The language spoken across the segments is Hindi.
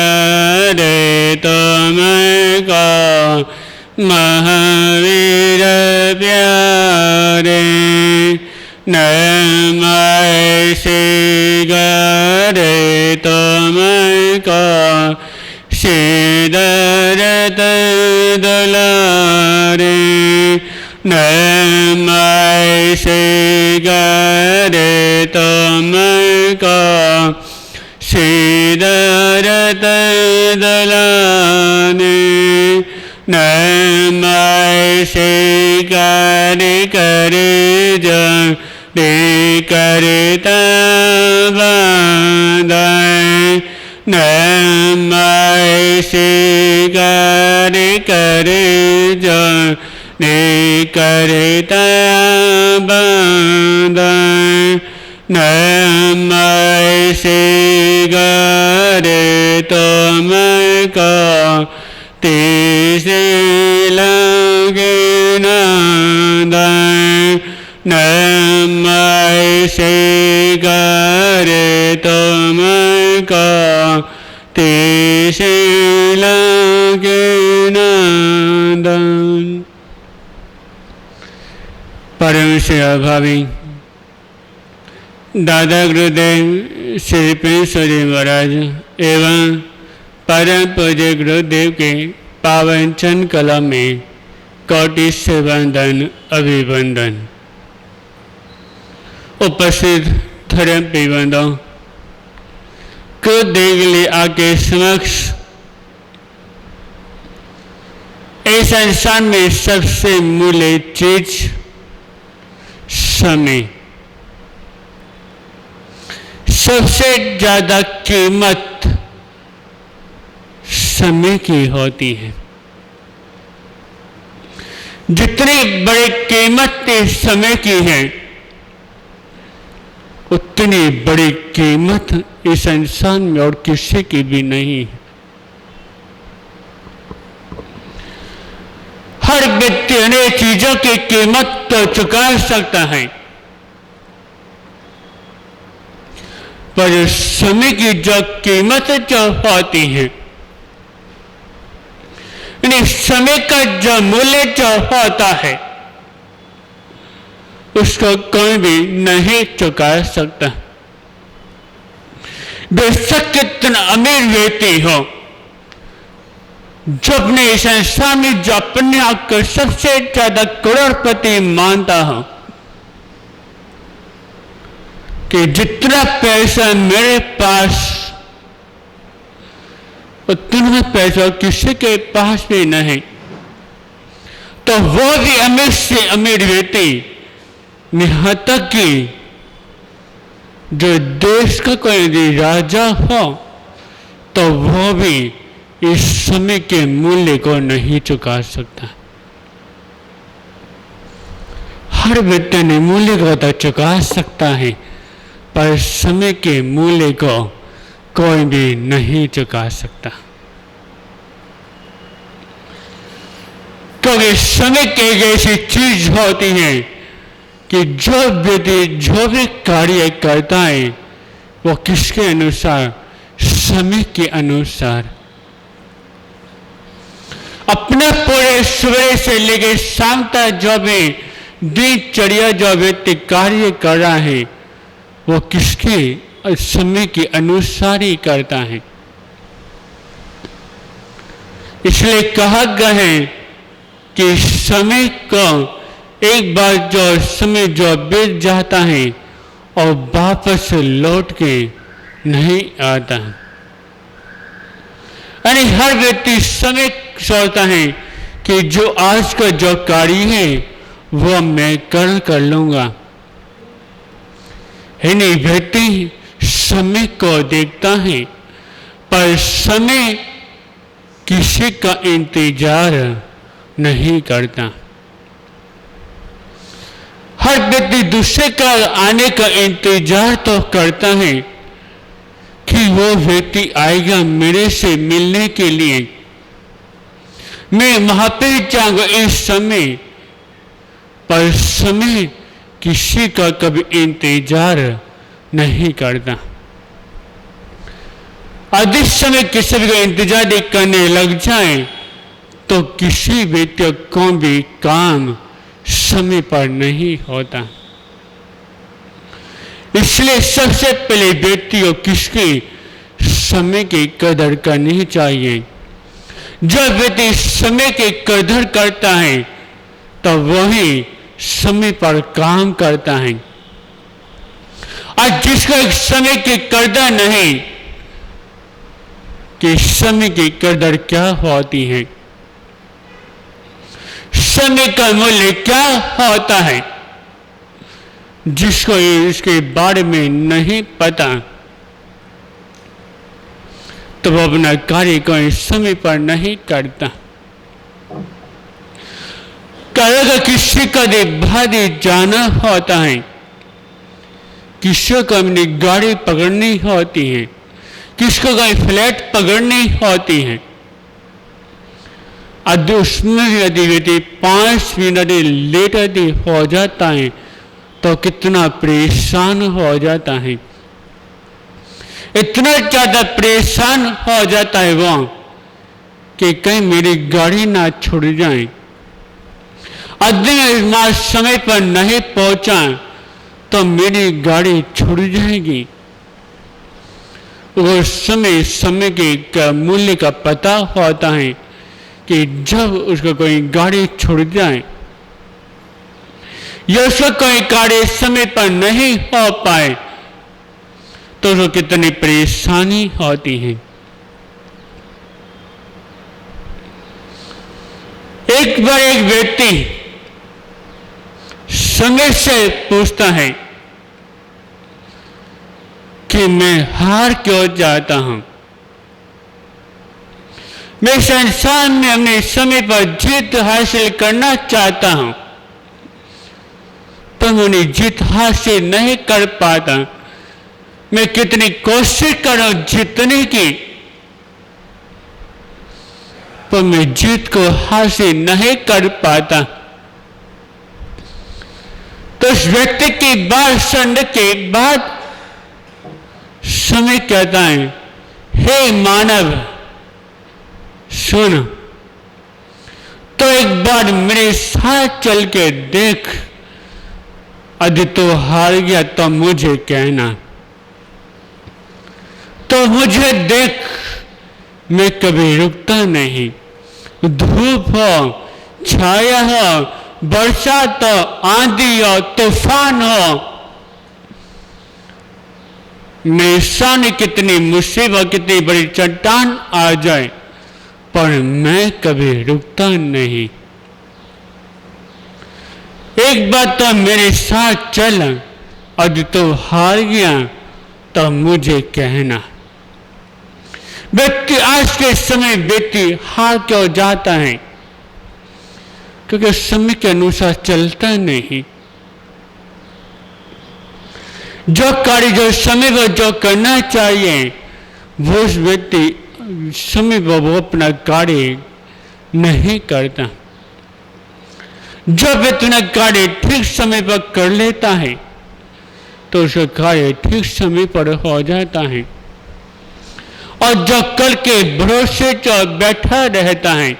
करे तुमको महावीर प्यारे। नमस्ते करे तुमको श्रीधरत दुलारे। नमस्ते करे तुमको श्रीधरत दुलारे। नमस्ते करे करे जय करता बंदन। नमस्ते करे करे जय करता बंदन। नमस्ते करे तुमको तीसरे लगे नंदन। नमस्ते करे तुमको तीसरे लगे नंदन। परम सेवा भावी दादा गुरुदेव श्री प्रेमस्वरूप महाराज एवं परम पूज्य गुरुदेव के पावन चरण कला में कोटि से वंदन अभिवंदन। उपस्थित धर्म पिबंदों गुरुदेव के लिए आके समक्ष इस संसार में सबसे मूल्य चीज समय, सबसे ज्यादा कीमत समय की होती है। जितनी बड़ी कीमत इस समय की है उतनी बड़ी कीमत इस इंसान में और किसी की भी नहीं है। हर व्यक्ति अनेक चीजों की कीमत तो चुका सकता है, पर समय की जो कीमत जो होती है, समय का जो मूल्य जो होता है उसको कोई भी नहीं चुका सकता। बेशक कितना अमीर व्यक्ति हो, जो अपने संसार में जो अपने आप को सबसे ज्यादा करोड़पति मानता हो कि जितना पैसा मेरे पास उतना पैसा किसी के पास भी नहीं, तो वो भी अमीर से अमीर व्यक्ति, यहाँ तक कि जो देश का कोई भी राजा हो तो वो भी इस समय के मूल्य को नहीं चुका सकता। हर व्यक्ति ने मूल्य को तो चुका सकता है, पर समय के मूल्य को कोई भी नहीं चुका सकता, क्योंकि समय की एक ऐसी चीज होती है कि जो व्यक्ति जो भी कार्य करता है वो किसके अनुसार, समय के अनुसार अपने पूरे सवेरे से लेकर शाम तक जो भी दिनचर्या जो व्यक्ति कार्य कर रहा है वो किसके समय के अनुसार ही करता है। इसलिए कहा गया है कि समय को एक बार जो समय जो बीत जाता है और वापस लौट के नहीं आता, यानी हर व्यक्ति समय सोचता है कि जो आज का जो कार्य है वो मैं कर लूंगा। यानी व्यक्ति समय को देखता है, पर समय किसी का इंतजार नहीं करता। हर व्यक्ति दूसरे का आने का इंतजार तो करता है कि वो व्यक्ति आएगा मेरे से मिलने के लिए, मैं वहां पे जाऊंगा इस समय, पर समय किसी का कभी इंतजार नहीं करता। अधिक समय किसी भी का इंतजार करने लग जाए तो किसी व्यक्ति को भी काम समय पर नहीं होता। इसलिए सबसे पहले व्यक्ति को किसकी समय की कदर करनी चाहिए। जब व्यक्ति समय की कदर करता है तो वही समय पर काम करता है, और जिसको एक समय की कदर नहीं कि समय की कदर क्या होती है, समय का मूल्य क्या होता है, जिसको इसके बारे में नहीं पता तो वो अपना कार्य को समय पर नहीं करता। करेगा किसी का भारी जाना होता है, किसी को अपनी गाड़ी पकड़नी होती है, किसको कहीं फ्लैट पकड़नी होती है, यदि उसमें यदि व्यक्ति 5 मिनट लेट यदि हो जाता है तो कितना परेशान हो जाता है, इतना ज्यादा परेशान हो जाता है वो कि कहीं मेरी गाड़ी ना छूट जाए। यदि मैं समय पर नहीं पहुंचा तो मेरी गाड़ी छूट जाएगी। वो समय के मूल्य का पता होता है कि जब उसको कोई गाड़ी छूट जाए या उसको कोई कार्य समय पर नहीं हो पाए तो उसको कितनी परेशानी होती है। एक बार एक व्यक्ति समय से पूछता है कि मैं हार क्यों जाता हूं, मैं संसार में अपने समय पर जीत हासिल करना चाहता हूं पर मैं जीत हासिल नहीं कर पाता। मैं कितनी कोशिश करूं जीतने की पर मैं जीत को हासिल नहीं कर पाता। तो उस व्यक्ति की बात सुनने के बाद समय कहता है, हे मानव सुन, तो एक बार मेरे साथ चल के देख, यदि तो हार गया तो मुझे कहना, तो मुझे देख, मैं कभी रुकता नहीं। धूप हो, छाया हो, बरसात हो, आंधी हो, तूफान हो, मेरे सामने कितनी मुसीबत कितनी बड़ी चट्टान आ जाए पर मैं कभी रुकता नहीं। एक बार तो मेरे साथ चल, यदि तो हार गया तो मुझे कहना। व्यक्ति आज के समय व्यक्ति हार क्यों जाता है? क्योंकि समय के अनुसार चलता नहीं। जो कार्य जो समय पर जो करना चाहिए वो व्यक्ति समय पर वो अपना कार्य नहीं करता। जो व्यक्ति अपना कार्य ठीक समय पर कर लेता है तो उसका कार्य ठीक समय पर हो जाता है, और जो कल के भरोसे जो बैठा रहता है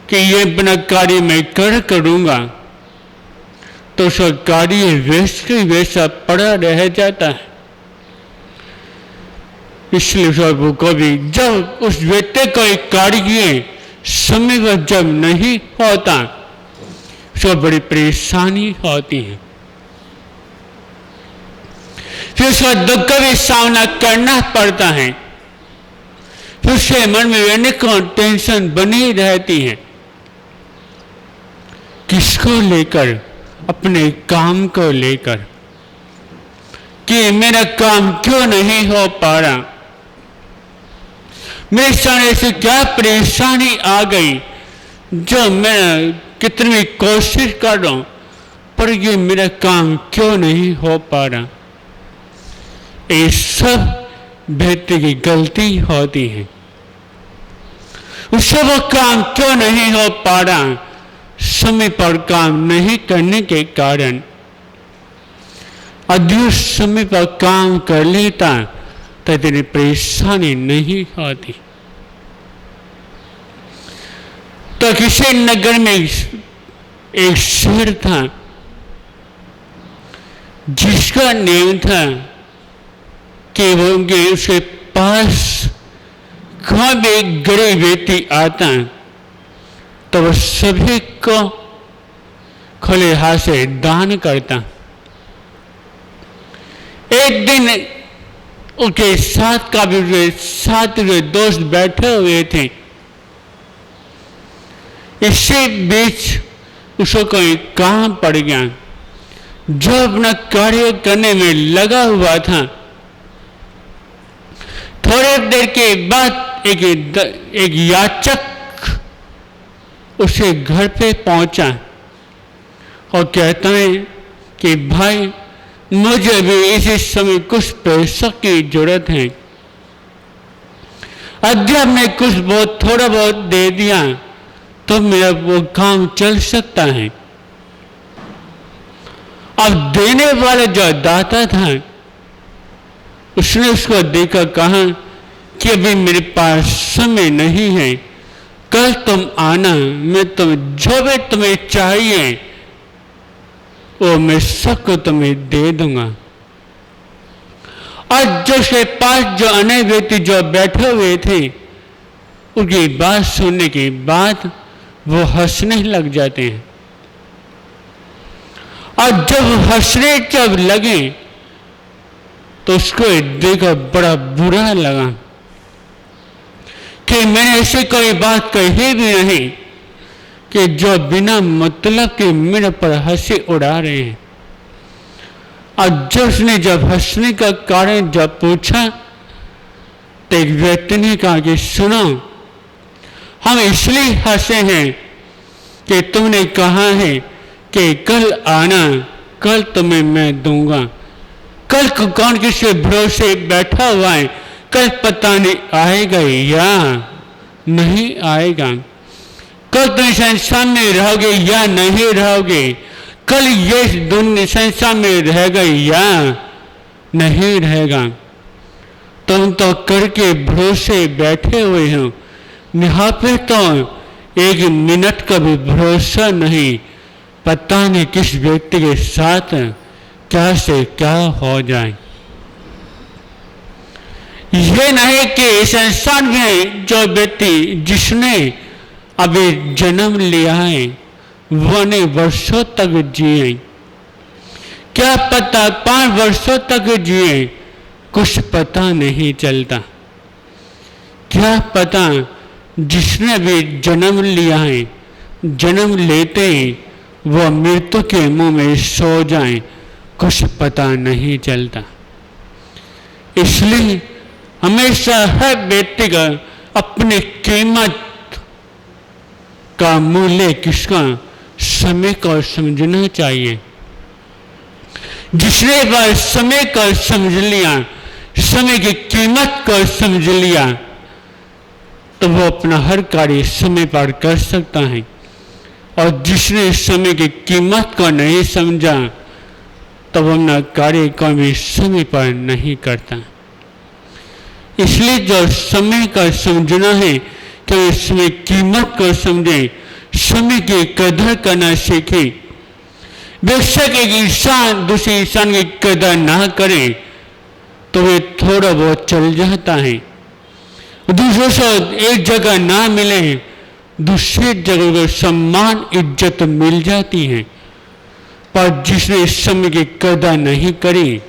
कि ये अपना कार्य मैं करूंगा तो उसका कार्य वैसे वैसा पड़ा रह जाता है। इसलिए सब कभी जब उस व्यक्ति को एक कार्य समय पर जब नहीं होता तो बड़ी परेशानी होती है, फिर उसका दुख का भी सामना करना पड़ता है, फिर उसके मन में अनेकों टेंशन बनी रहती है। किसको लेकर? अपने काम को लेकर कि मेरा काम क्यों नहीं हो पा रहा, मेरे सामने से क्या परेशानी आ गई जो मैं कितनी कोशिश कर रहा हूं पर ये मेरा काम क्यों नहीं हो पा रहा। ये सब व्यक्ति की गलती होती है। उससे वो काम क्यों नहीं हो पा रहा? समय पर काम नहीं करने के कारण। यदि उस समय पर काम कर लेता तो तेरी परेशानी नहीं होती। तो किसी नगर में एक शेर था जिसका नियम था कि वो उसके पास कोई भी गरीब व्यक्ति आता तो वो सभी को खुले हाथ से दान करता। एक दिन उसके साथ सात दोस्त बैठे हुए थे। इसी बीच उसको कोई काम पड़ गया। जो अपना कार्य करने में लगा हुआ था, थोड़ी देर के बाद एक याचक उसके घर पे पहुंचा और कहता है कि भाई मुझे भी इसी समय कुछ पैसों की जरूरत है। अगर मैं कुछ बहुत थोड़ा बहुत दे दिया तो मेरा वो काम चल सकता है। अब देने वाला जो दाता था उसने उसको देखकर कहा कि अभी मेरे पास समय नहीं है, कल तुम आना, मैं जो भी तुम्हें चाहिए वो मैं सबको तुम्हें दे दूंगा। और जो उसके पास जो अन्य व्यक्ति जो बैठे हुए थे उनकी बात सुनने के बाद वो हंसने लग जाते हैं। और जब हंसने जब लगे तो उसको देखकर बड़ा बुरा लगा कि मैंने ऐसी कोई बात कही भी नहीं कि जो बिना मतलब के मेरे पर हंसी उड़ा रहे हैं। और जब उसने जब हंसने का कारण जब पूछा तो एक व्यक्ति ने कहा कि सुनो, हम इसलिए हंसे हैं कि तुमने कहा है कि कल आना, कल तुम्हें मैं दूंगा। कल कौन किसी भरोसे बैठा हुआ है, कल पता नहीं आएगा या नहीं आएगा। कल तुम संसार में रहोगे या नहीं रहोगे, कल ये दुनिया संसार में रहेगा या नहीं रहेगा। तुम तो करके भरोसे बैठे हुए हो, यहाँ पे तो एक मिनट का भी भरोसा नहीं, पता नहीं किस व्यक्ति के साथ क्या से क्या हो जाए। ये नहीं कि संसार में जो व्यक्ति जिसने अभी जन्म लिया है वो ने वर्षों तक जिए, क्या पता 5 वर्षों तक जिए, कुछ पता नहीं चलता। क्या पता जिसने भी जन्म लिया है, जन्म लेते ही वो मृत्यु के मुंह में सो जाए, कुछ पता नहीं चलता। इसलिए हमेशा हर व्यक्ति का अपनी कीमत का मूल्य किसका, समय को समझना चाहिए। जिसने बार समय को समझ लिया, समय की कीमत को समझ लिया, तो वो अपना हर कार्य समय पर कर सकता है। और जिसने समय की कीमत को नहीं समझा तो वो अपना कार्य को भी समय पर नहीं करता। इसलिए जो समय का समझना है तो इसमें कीमत को समझे, समय की कदर करना सीखे। बेशक एक इंसान दूसरे इंसान की कदर ना करे तो वे थोड़ा बहुत चल जाता है। दूसरों से एक जगह ना मिले, दूसरी जगह को सम्मान इज्जत मिल जाती है। पर जिसने समय की कदर नहीं करी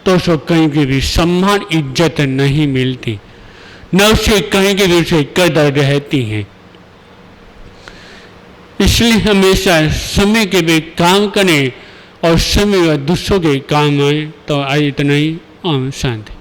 तो उसको कहीं की भी सम्मान इज्जत नहीं मिलती, न उसे कहीं की भी उसे कदर रहती है। इसलिए हमेशा समय के भी काम करें और समय दूसरों के काम आए। तो आज इतना ही। ओम शांति।